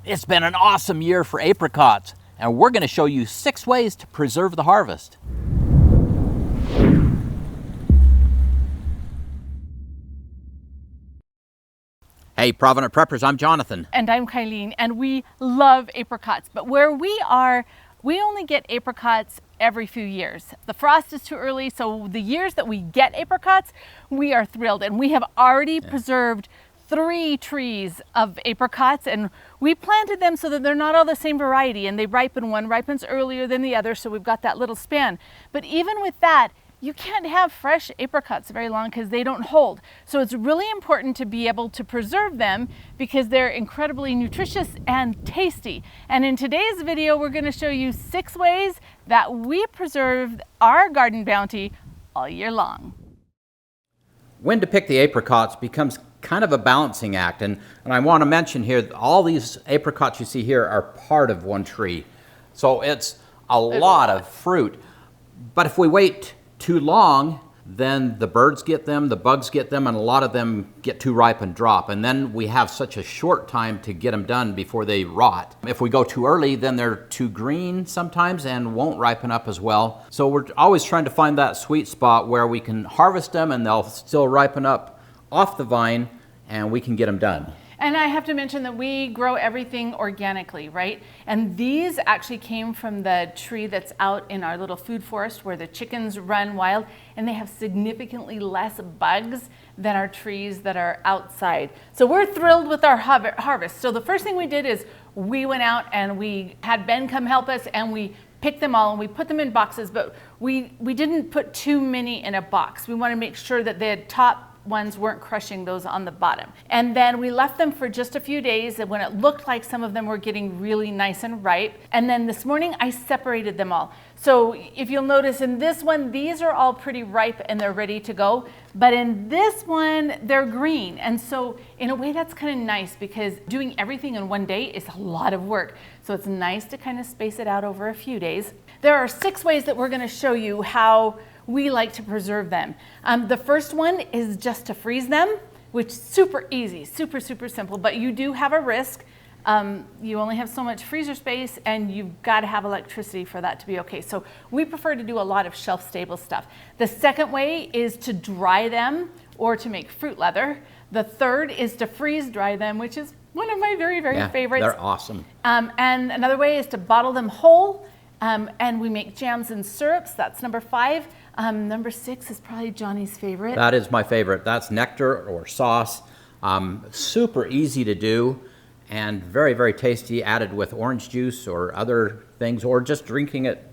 It's been an awesome year for apricots, and we're going to show you 6 ways to preserve the harvest. Hey, Provident Preppers, I'm Jonathan. And I'm Kylene, and we love apricots. But where we are, we only get apricots every few years. The frost is too early, so the years that we get apricots, we are thrilled. And we have already preserved 3 trees of apricots, and we planted them so that they're not all the same variety, and they ripen. One ripens earlier than the other, so we've got that little span. But even with that, you can't have fresh apricots very long because they don't hold. So it's really important to be able to preserve them because they're incredibly nutritious and tasty. And in today's video, we're going to show you 6 ways that we preserve our garden bounty all year long. When to pick the apricots becomes kind of a balancing act, and I want to mention here, all these apricots you see here are part of one tree. So it's a lot of fruit. But if we wait too long, then the birds get them, the bugs get them, and a lot of them get too ripe and drop. And then we have such a short time to get them done before they rot. If we go too early, then they're too green sometimes and won't ripen up as well. So we're always trying to find that sweet spot where we can harvest them and they'll still ripen up off the vine and we can get them done. And I have to mention that we grow everything organically, right? And these actually came from the tree that's out in our little food forest where the chickens run wild, and they have significantly less bugs than our trees that are outside. So we're thrilled with our harvest. So the first thing we did is we went out and we had Ben come help us, and we picked them all and we put them in boxes, but we didn't put too many in a box. We want to make sure that the top ones weren't crushing those on the bottom. And then we left them for just a few days, and when it looked like some of them were getting really nice and ripe. And then this morning I separated them all. So if you'll notice in this one, these are all pretty ripe and they're ready to go. But in this one, they're green. And so in a way that's kind of nice because doing everything in one day is a lot of work. So it's nice to kind of space it out over a few days. There are 6 ways that we're going to show you how we like to preserve them. The first one is just to freeze them, which is super easy, super simple, but you do have a risk. You only have so much freezer space and you've got to have electricity for that to be okay. So we prefer to do a lot of shelf-stable stuff. The second way is to dry them or to make fruit leather. The third is to freeze dry them, which is one of my very favorites. They're awesome. And another way is to bottle them whole. And we make jams and syrups. That's number 5. Number 6 is probably Johnny's favorite. That is my favorite. That's nectar or sauce. Super easy to do and very tasty, added with orange juice or other things, or just drinking it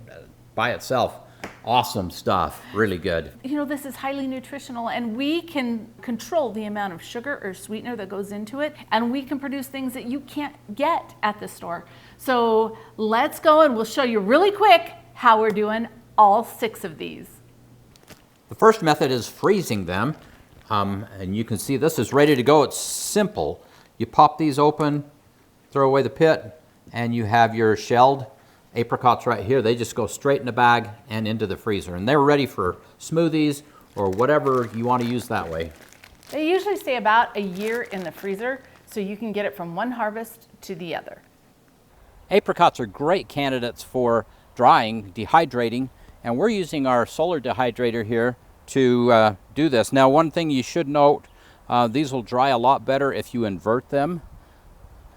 by itself. Awesome stuff, really good. You know, this is highly nutritional, and we can control the amount of sugar or sweetener that goes into it, and we can produce things that you can't get at the store. So let's go and we'll show you really quick how we're doing all 6 of these. The first method is freezing them, and you can see this is ready to go. It's simple. You pop these open, throw away the pit, and you have your shelled apricots right here. They just go straight in the bag and into the freezer, and they're ready for smoothies or whatever you want to use that way. They usually stay about a year in the freezer, so you can get it from one harvest to the other. Apricots are great candidates for drying, dehydrating, and we're using our solar dehydrator here to do this. Now, one thing you should note, these will dry a lot better if you invert them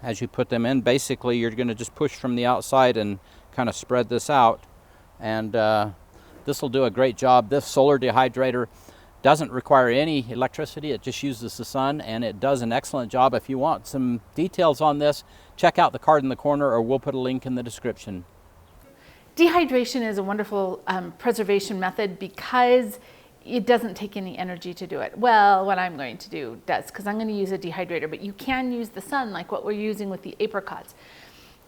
as you put them in. Basically, you're going to just push from the outside and kind of spread this out, and this will do a great job. This solar dehydrator doesn't require any electricity. It just uses the sun, and it does an excellent job. If you want some details on this, check out the card in the corner, or we'll put a link in the description. Dehydration is a wonderful preservation method because it doesn't take any energy to do it. Well, what I'm going to do does, because I'm going to use a dehydrator, but you can use the sun like what we're using with the apricots.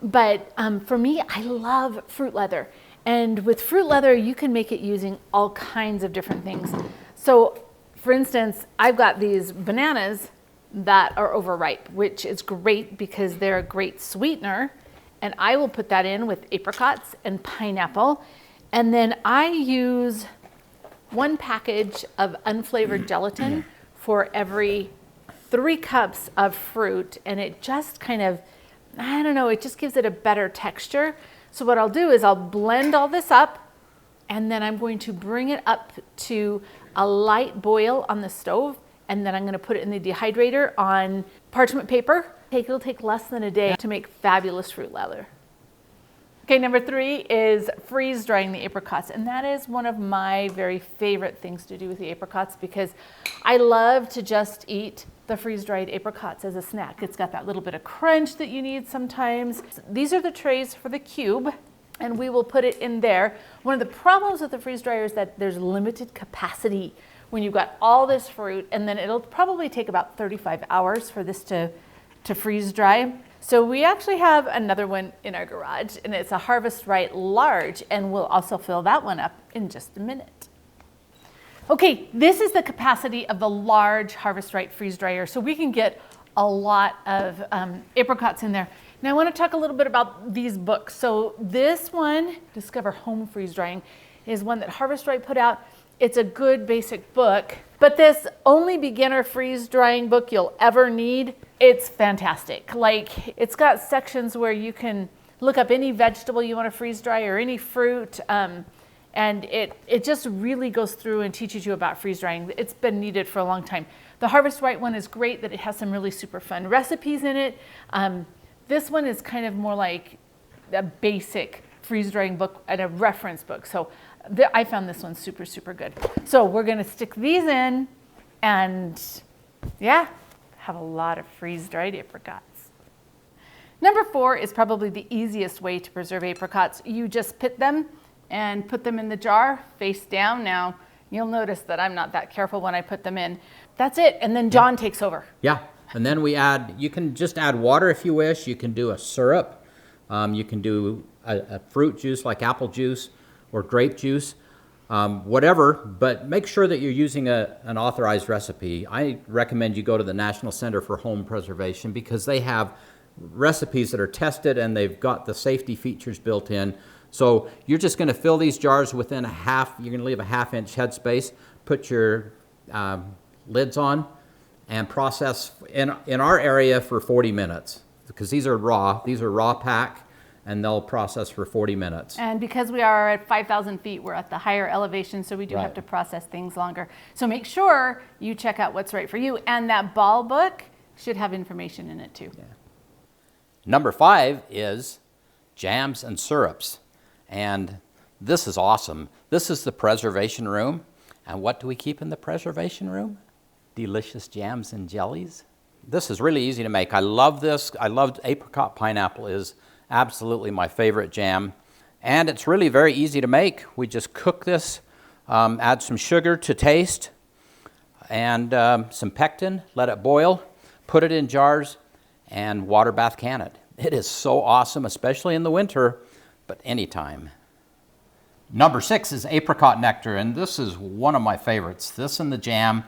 But for me, I love fruit leather. And with fruit leather, you can make it using all kinds of different things. So for instance, I've got these bananas that are overripe, which is great because they're a great sweetener. And I will put that in with apricots and pineapple. And then I use 1 package of unflavored gelatin for every 3 cups of fruit. And it just kind of I don't know, it just gives it a better texture. So what I'll do is I'll blend all this up, and then I'm going to bring it up to a light boil on the stove, and then I'm going to put it in the dehydrator on parchment paper. It'll take less than a day to make fabulous fruit leather. Okay, number 3 is freeze drying the apricots, and that is one of my very favorite things to do with the apricots, because I love to just eat the freeze-dried apricots as a snack. It's got that little bit of crunch that you need sometimes. These are the trays for the cube, and we will put it in there. One of the problems with the freeze dryer is that there's limited capacity when you've got all this fruit, and then it'll probably take about 35 hours for this to freeze dry. So we actually have another one in our garage, and it's a Harvest Right large, and we'll also fill that one up in just a minute. Okay, this is the capacity of the large Harvest Right freeze dryer, so we can get a lot of apricots in there. Now I want to talk a little bit about these books. So this one, Discover Home Freeze Drying, is one that Harvest Right put out. It's a good basic book, but this only beginner freeze drying book you'll ever need, it's fantastic. Like, it's got sections where you can look up any vegetable you want to freeze dry or any fruit, and it just really goes through and teaches you about freeze drying. It's been needed for a long time. The Harvest Right one is great that it has some really super fun recipes in it. This one is kind of more like a basic freeze drying book and a reference book. So I found this one super, super good. So we're gonna stick these in and yeah, have a lot of freeze-dried apricots. Number 4 is probably the easiest way to preserve apricots. You just pit them and put them in the jar face down. Now, you'll notice that I'm not that careful when I put them in. That's it, and then John takes over. Yeah, and then we add, you can just add water if you wish. You can do a syrup. You can do a fruit juice like apple juice or grape juice, whatever, but make sure that you're using an authorized recipe. I recommend you go to the National Center for Home Preservation because they have recipes that are tested and they've got the safety features built in. So you're just going to fill these jars within you're going to leave a 1/2 inch headspace, put your lids on, and process in our area for 40 minutes because these are raw pack, and they'll process for 40 minutes. And because we are at 5,000 feet, we're at the higher elevation, so we do Right. have to process things longer. So make sure you check out what's right for you. And that ball book should have information in it too. Yeah. Number 5 is jams and syrups. And this is awesome. This is the preservation room. And what do we keep in the preservation room? Delicious jams and jellies. This is really easy to make. I love this. I love apricot pineapple is absolutely my favorite jam. And it's really very easy to make. We just cook this, add some sugar to taste, and some pectin, let it boil, put it in jars, and water bath can it. It is so awesome, especially in the winter, but anytime. Number 6 is apricot nectar, and this is one of my favorites. This and the jam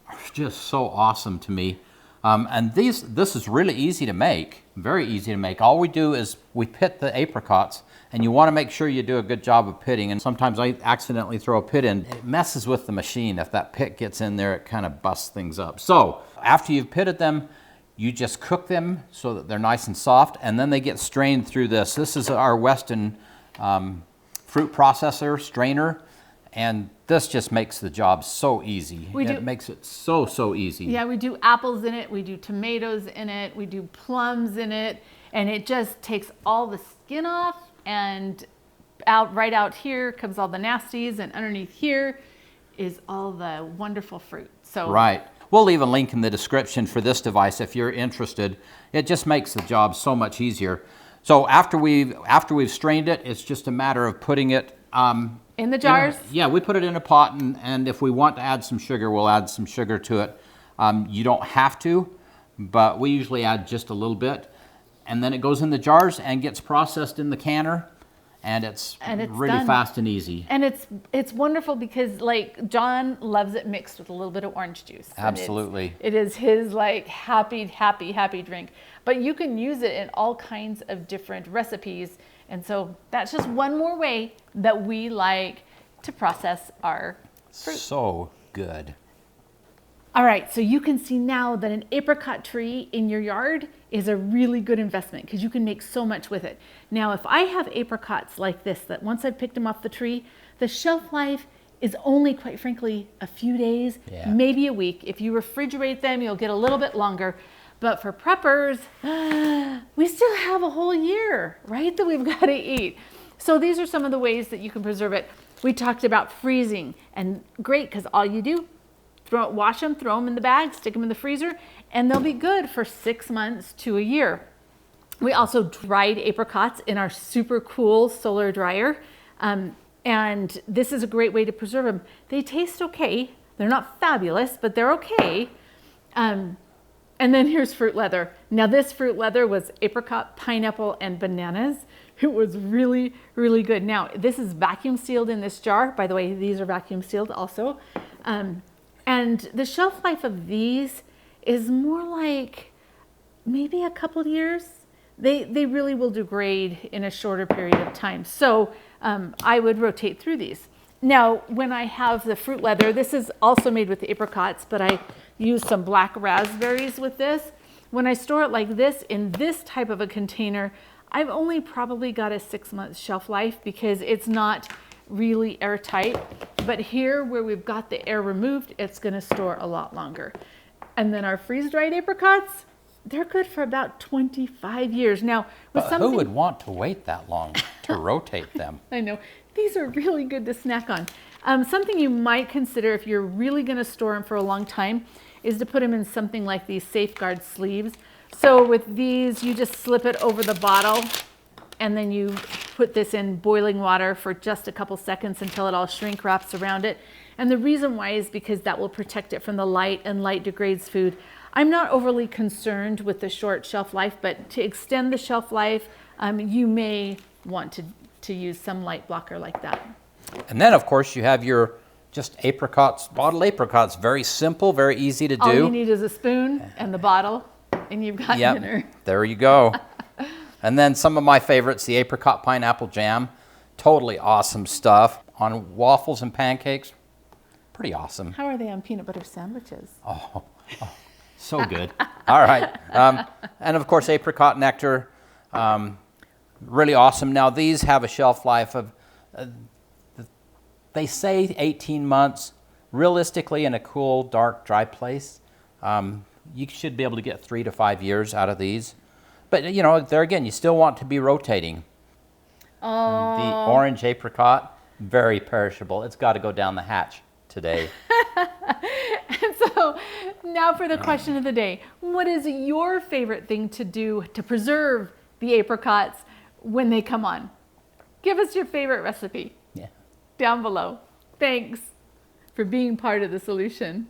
are just so awesome to me. And this is really easy to make, very easy to make. All we do is we pit the apricots, and you want to make sure you do a good job of pitting. And sometimes I accidentally throw a pit in. It messes with the machine. If that pit gets in there, it kind of busts things up. So after you've pitted them, you just cook them so that they're nice and soft, and then they get strained through this. This is our Weston fruit processor, strainer, and this just makes the job so easy. It makes it so easy. Yeah, we do apples in it, we do tomatoes in it, we do plums in it, and it just takes all the skin off, and right out here comes all the nasties, and underneath here is all the wonderful fruit. So right. We'll leave a link in the description for this device if you're interested. It just makes the job so much easier. So after we've strained it, it's just a matter of putting it in the jars? Yeah, we put it in a pot, and if we want to add some sugar, we'll add some sugar to it. You don't have to, but we usually add just a little bit. And then it goes in the jars and gets processed in the canner, and it's really done. fast and easy. And it's wonderful because, like, John loves it mixed with a little bit of orange juice. Absolutely. It is his, like, happy drink. But you can use it in all kinds of different recipes. And so that's just one more way that we like to process our fruit. So good. All right, so you can see now that an apricot tree in your yard is a really good investment because you can make so much with it. Now, if I have apricots like this, that once I've picked them off the tree, the shelf life is only, quite frankly, a few days, maybe a week. If you refrigerate them, you'll get a little bit longer. But for preppers, we still have a whole year, right, that we've got to eat. So these are some of the ways that you can preserve it. We talked about freezing, and great, because all you do, wash them, throw them in the bag, stick them in the freezer, and they'll be good for 6 months to a year. We also dried apricots in our super cool solar dryer. And this is a great way to preserve them. They taste okay. They're not fabulous, but they're okay. And then here's fruit leather. Now this fruit leather was apricot, pineapple, and bananas. It was really, really good. Now this is vacuum sealed in this jar. By the way, these are vacuum sealed also. And the shelf life of these is more like maybe a couple years. They really will degrade in a shorter period of time. So I would rotate through these. Now, when I have the fruit leather, this is also made with apricots, but I use some black raspberries with this. When I store it like this in this type of a container, I've only probably got a 6-month shelf life because it's not really airtight. But here where we've got the air removed, it's going to store a lot longer. And then our freeze-dried apricots, they're good for about 25 years. Now, with who would want to wait that long to rotate them? I know. These are really good to snack on. Something you might consider if you're really going to store them for a long time is to put them in something like these safeguard sleeves. So with these, you just slip it over the bottle and then you put this in boiling water for just a couple seconds until it all shrink wraps around it. And the reason why is because that will protect it from the light, and light degrades food. I'm not overly concerned with the short shelf life, but to extend the shelf life, you may want to use some light blocker like that. And then, of course, you have your just apricots, bottled apricots. Very simple, very easy to do. All you need is a spoon and the bottle, and you've got dinner. There you go. And then some of my favorites, the apricot pineapple jam. Totally awesome stuff. On waffles and pancakes, pretty awesome. How are they on peanut butter sandwiches? Oh, so good. All right. And of course, apricot nectar. Really awesome. Now, these have a shelf life of, they say 18 months. Realistically, in a cool, dark, dry place, you should be able to get 3 to 5 years out of these. But, you know, there again, you still want to be rotating. Oh. The orange apricot, very perishable. It's got to go down the hatch today. And so now for the question of the day. What is your favorite thing to do to preserve the apricots when they come on? Give us your favorite recipe down below. Thanks for being part of the solution.